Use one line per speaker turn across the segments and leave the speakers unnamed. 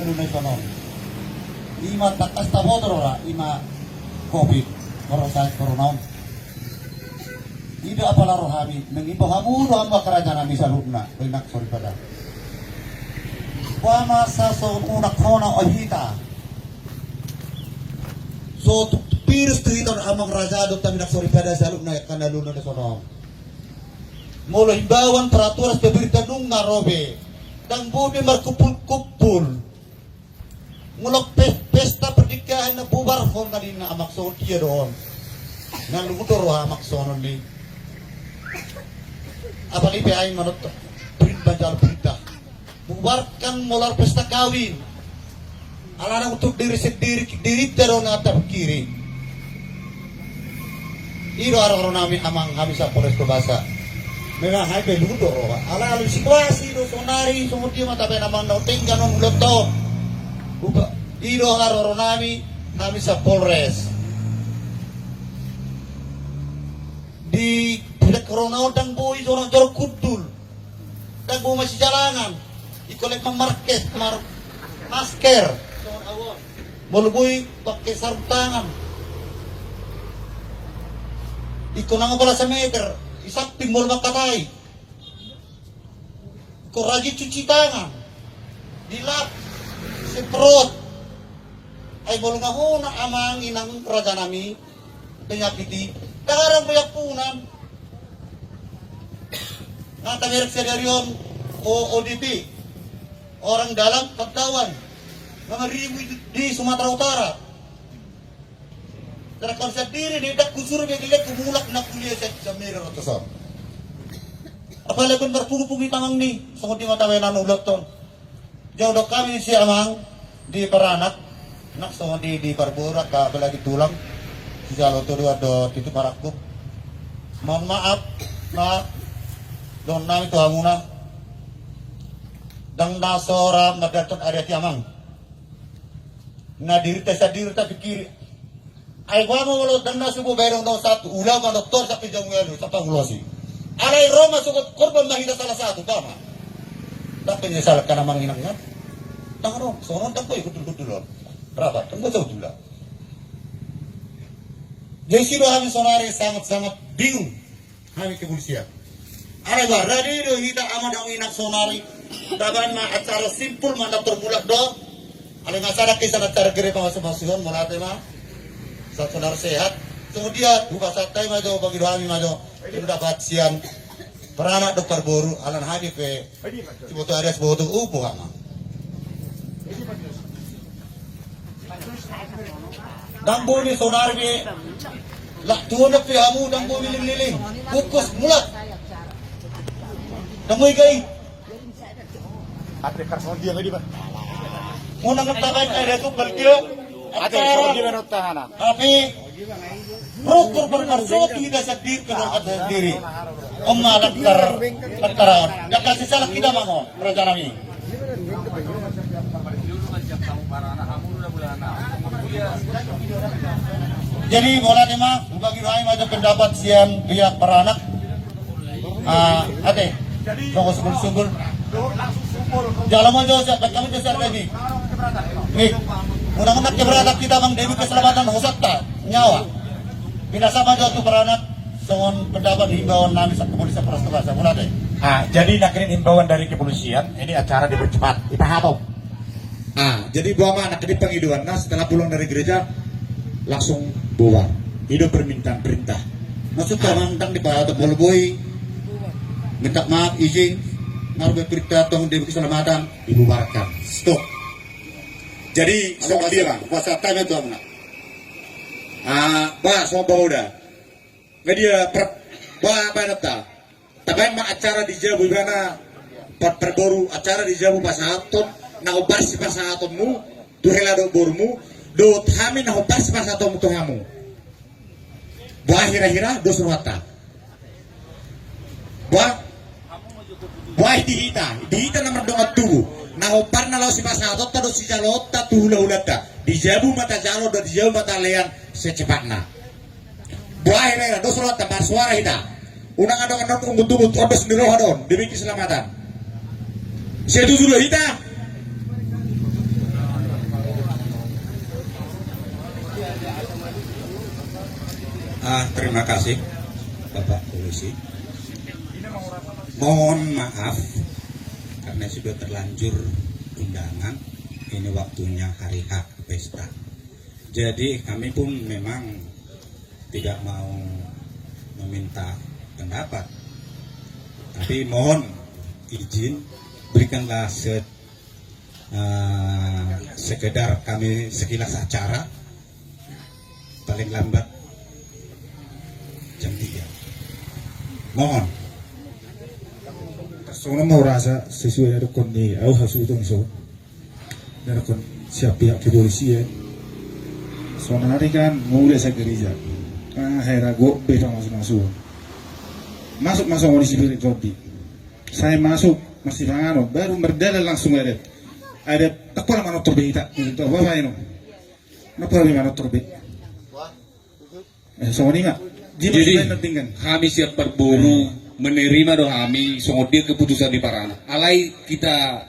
lunes sono. Ima takas tabodro ra ima COVID korosas corona. Ida apa laro kami mengimbau hamu hamba kerajaan kami salutna benak sorry pada. Wama sa so unak kona ohita. So pirus tuiton amang raja do tamin sorry pada salutna kana lunes sono. Mula himbauan peraturan pemerintah nunga robe dan bumi berkumpul-kumpul. Mulak pesta pernikahan na bubar kon kanina amak so dia doon. Nang lumudor amak so ni. Apa ni ay manut perintah berita. Bubarkan mular pesta kawin. Alarang untuk diri sendiri terong atap kiri. Iro araw namin amang hamisa Polres Tobasa. Memang hai beludo roha. Ala situasi do sonari sumudi mata be namang no tinggal no loto. Buka iro araw nami hamisa Polres. Di bila corona udang boy orang jorok kudul. Dan boy masih jalanan. Ikolek market masker. Mulu boy pakai sarung tangan. Iko nang pala sa meter. Isakting mulu makatay. Iko rajin cuci tangan. Dilap. Semprot. Ay mulu nga huna amang inang raja nami. Penyakiti. Dagarang punan. Nata merek sedarion ODP. Orang dalam pagtawan. Mga ribu di Sumatera Utara. Terakam sa diri, tidak kusur biya kumulak na kuliah sa merek rotosan. Apalagi kung berpungi tangang ni, sungod di matawin na ulot to. Jauh dok kami si amang di Paranak. Nak sungod di Barbura, apalagi tulang. Si Jalo to do titu parakuk. Mohon maaf, doon namin ito muna. Dang nasora madatot ada tiamang. Na dirita sa dirita pikiri. Ay wamo walo dang nasubo berong no satu ulang ka doktor sa pijang walo sa pangulosi. Alay Roma sugot korban mahina salah satu tama. Tapi ni salah kana manginang nga. Tangano, sonon tang ko ikut-ikut Berapa? Tunggu jauh dulu. Jadi siro kami sonari sangat-sangat bingung kami kepolisian. Ada barang itu kita amat inak sonari. Dapat ma acara simpul mana terbulat do. Ada masalah kisah acara gere masuk-masukan mulai tema. Saat saudara sehat. Kemudian buka satai maju bagi kami maju. Itu dapat siang peranak dokter boru alan hadi pe. Ciboto ada sebuah upu kama. Dang bumi sonari lah tuan nak pihamu dang bumi liling-liling. Kukus mulat. Dang gay.
Ate karson dia ngadi ba?
Muna ngatakan ay dito balkilo.
Ate karson dia menurut tahanan.
Tapi prokur berkarsot tidak sedih kalau ada diri. Malah terterawan. Gak kasih salah kita mangon kerajaan kami. Jadi bola tema bagi kami macam pendapat siang pihak peranak. Ate, tunggu sungguh-sungguh. Jalan aja, kami besar lagi. Nih, mudah-mudahan keberadaan kita bang demi keselamatan hosata nyawa. Bila sama jatuh beranak, soal pendapat himbauan nami sa kepolisian Polres Tobasa. Mulai deh.
Jadi nakirin himbauan dari kepolisian, ini acara dipercepat. Ipaham.
Jadi bawa anak di penghidupan. Nah, setelah pulang dari gereja, langsung bawa. Hidup permintaan perintah.
Maksud tentang di Pak Bolboy, minta maaf izin, ngaruh berita tentang demi keselamatan,
Dibubarkan.
stop.
Jadi, sama dia bang.
Puasa tanya tuh mana?
Pak, sama bawa udah. Media apa nata? Tapi mah acara di Jabu mana? Perboru acara di Jabu pasaton. Na ubar si pasatonmu, tuhela do bormu, do kami na ubar si pasatonmu tuh kamu. Buah hira-hira do surwata. Buah dihita nomor dongat tubuh. Na ubar na law si pasaton tado si jalot tatu hula-hulata. Di Jabu mata jalo do di Jabu mata lean secepatnya. Buah hira-hira do surwata bar suara hita. Unang adong ungut-ungut odos niroh adon demi keselamatan. Saya tujuh hita. Terima kasih Bapak Polisi. Mohon maaf karena sudah terlanjur undangan. Ini waktunya hari hak pesta. Jadi kami pun memang tidak mau meminta pendapat. Tapi mohon izin berikanlah sekedar kami sekilas acara paling lambat jam 3. Mohon.
Soalnya mau rasa sesuai dari kondisi, aku harus utang so. Dari siap pihak kepolisian. Soalnya hari kan mulai saya gereja. Akhirnya gue beda masuk. Masuk kondisi Spiritual. Saya masuk masih pangano, baru berdala langsung ada. Tak pernah mana terbita. Itu apa ini? Napa mana terbita? Soalnya
Jadi kami siap berburu menerima doa kami songodir keputusan di Parana. Alai kita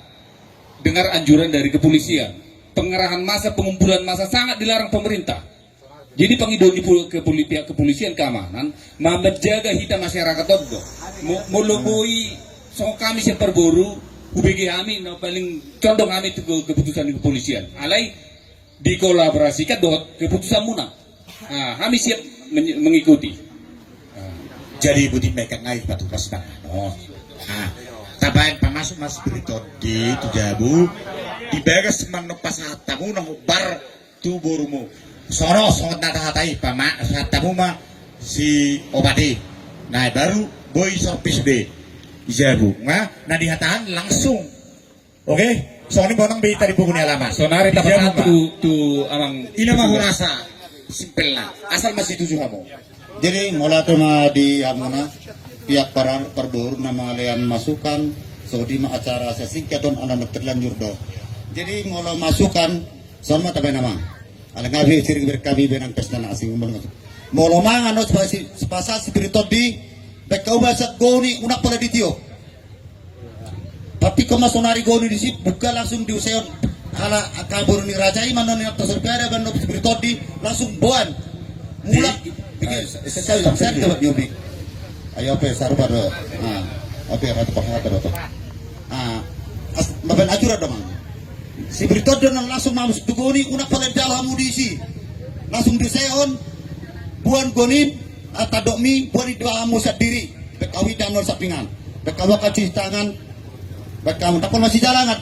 dengar anjuran dari kepolisian, pengerahan massa, pengumpulan massa sangat dilarang pemerintah. Jadi pengidoni pihak kepolisian keamanan menjaga hita masyarakat itu. Meloboi so kami siap berburu UBG kami paling condong kami itu keputusan di kepolisian. Alai dikolaborasikan dengan keputusan munang. Nah, kami siap mengikuti.
Jadi budi mereka ngai batu pas tabayan pamasuk mas Spiritual di Tujabu dibagas manok pas hatamu nang bar tu borumu sono songot nata hatai pama hatamu mah si obati nah baru boy sorpis de Tujabu nah di hatahan langsung oke soalnya bonang beta di buku ni alamat
Sonari tapat tu amang
ini mah rasa simpel lah asal masih tujuh kamu.
Jadi mula tu di amuna pihak para perburu nama lian masukan saudi ma acara sesingkat don anak terlanjur do. Jadi mula masukan sama tapi nama. Ala ngabi sering berkabi benang pesta asing umur. Mula mangan no sepasa Spiritual di bekau bahasa goni unak pada ditio. Tapi kau masonari goni di sini buka langsung diusayon ala kabur ni rajai mana ni atas sepeda ban Spiritual di langsung buan mula. Saya dapat nyobi. Ayo apa saru pada. Apa ratu pahat ratu. Maben ajura dong. Si Spiritual dan langsung masuk dugoni unak pada dalam mudisi. Langsung diseon buan goni atadokmi buan itu amu sadiri. Bekawi dan nol sapingan. Bekawa cuci tangan. Bekamu tak masih jalanat.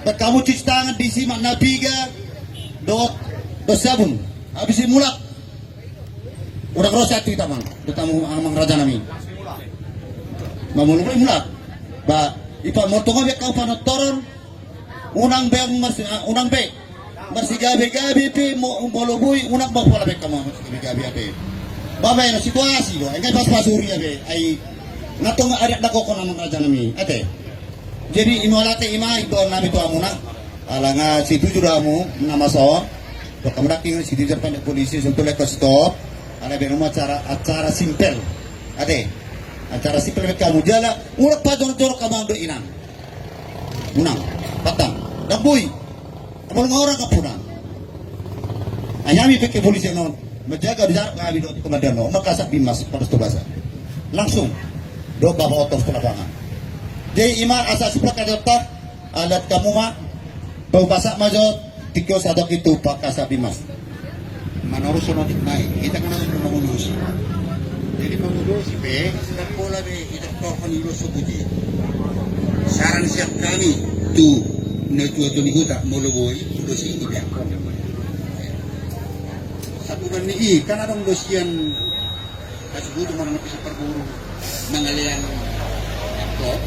Bekamu cuci tangan di si makna biga do sabun. Habis mulak. Udah kerasa itu kita mang, amang raja nami. Mamulu mulak, ba ipa motongo be kau panot toron, unang be, marsi gabe pe molobui unang ba pola be kama gabe. Baba na situasi do, enggak pas pasuri be, ai natong ada dako ko namang raja nami, ate. Jadi imolate ima itu nami to amuna, alanga situ juramu nama saw, do kamraking si dijar pandai polisi untuk lek stop. Ada benuma acara simpel, ade acara simpel mereka kamu jala, urak padon jorok kamu ambil inang, unang, patang, dan boy, kamu orang kapunang. Ayami pakai polisi non, menjaga di jarak ngabi do komandan no, makasak bimas pada bahasa, langsung do bawa otos ke lapangan. Jadi iman asas sebelah kadotak, alat kamu mah, bau basak majo, tikus adok itu pakasak bimas. Menurut sonotik naik, kita kan harus mengurusi. Jadi mengurusi be, sedang pola be, kita tokan itu sebuti. Saran siap kami tu, netu atau ni huta, moloboi, urusi tidak. Satu kan ni, kan ada urusian kasih butuh mana bisa berburu, mengalian laptop.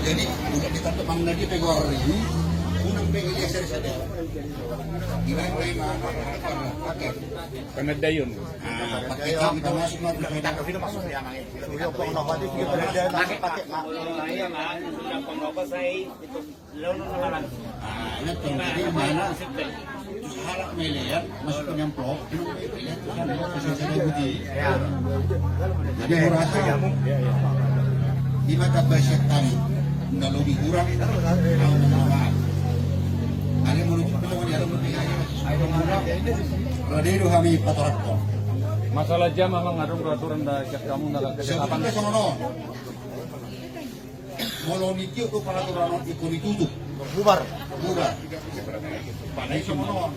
Jadi bukan ditangkap mana dia pegawai ini, unang pengen dia seri-seri.
Penadayon.
Pakai kita masuk
Kita ke sini masuk ya, Mang.
Ini mana? Halak melihat masuk ke nyamplok. Jadi merasa di mata basyat tadi kalau dikurang ada menuju penemuan yang lebih Radio kami patorak.
Masalah jam memang ngadong peraturan dah kamu dah
Sebelum ke sono non. Molo nikio tu peraturan ikut ditutup. Bubar. Panai sono non.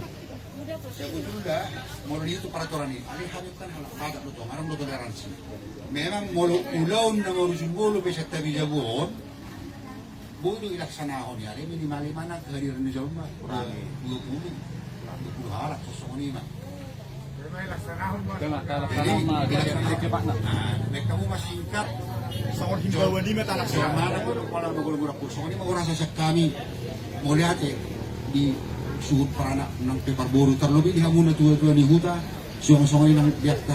Sebetulnya molo itu peraturan ini. Ali habis kan hal agak lutung. Arang lutung garansi. Memang molo ulaun na molo simbolo bisa tabi jabon. Bodo ilaksanahon ya. Minimal mana kehadiran di Jawa kurang 20 halak sosok ini mah. Kamu masih singkat. Sama himbauan ini meta laksana. Kalau gula-gula kurso ini mau rasa kami mau lihat di suhut perana nang pepar boru terlebih di hamuna tua-tua di huta suang-suang ini nang biak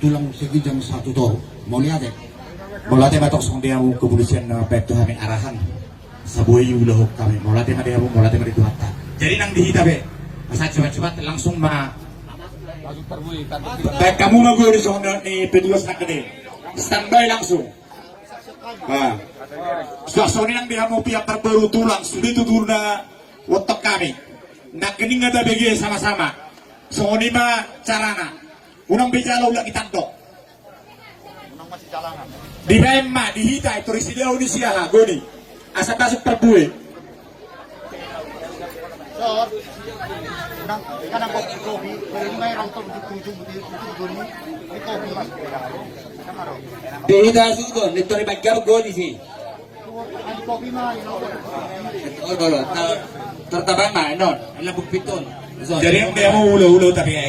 tulang segi jam 1 tol mau lihat
Mulate matok song dia kepolisian baik tu kami arahan sabuai ulah kami mulate ma dia mulate ma itu hatta. Jadi nang dihita be. Masa cepat-cepat langsung baik kamu mah gue di sana nih P2 gede standby langsung. Suasana yang dia mau pihak terbaru tulang sudah tutur na wotok kami. Nak kening ada bagi sama-sama. Soalnya mah carana. Unang bicara ulah kita dok. Di Bema dihita itu risidia di siaha goni. Asal masuk perbue.
Kadang kopi dari mai rantau di tujuh goni itu mas.
Dihita sudah, nito ni baggar goni sih.
Adi kopi mah
Tertabang mah, non, alam bukpiton.
Jadi yang dia mau ulo-ulo tapi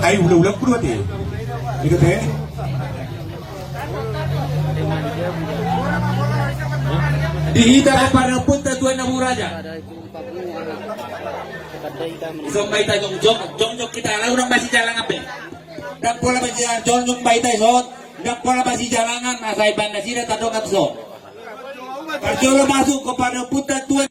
ay ulo-ulo kudu ti. Ikut teh.
Dihita kepada punta tuan Nabu Raja. Isong baita jong kita lah orang masih jalan apa? Dak pola masih jong baita isot. Dak pola masih jalangan asai banda sida tadong kapso. Perjolo masuk kepada punta tuan